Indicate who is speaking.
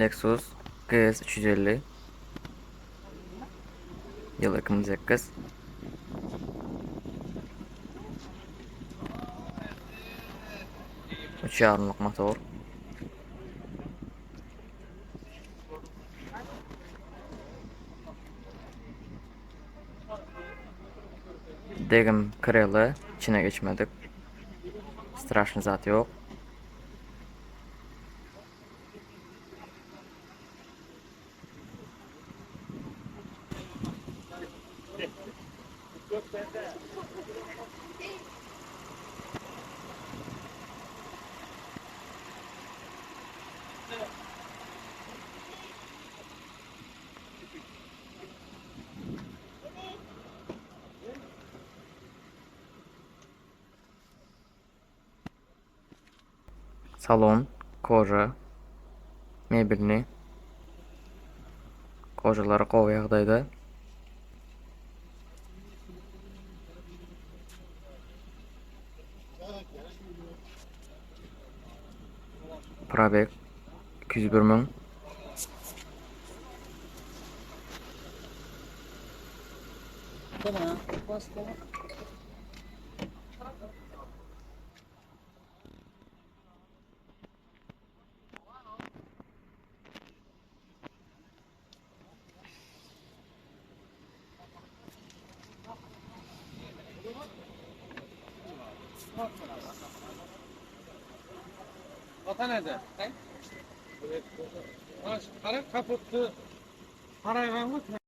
Speaker 1: Lexus GS 350 yıl 2008. 3,5'lık motor. Degim kırılı, içine geçmedik. Straşny zat yok. Salon, koja, mebelni, kojalary gowy ýagdaýda. Probek 201 000.
Speaker 2: Tamam, bastı. Vatan nerede? Evet. Kapıttı. Parayı vermek mi?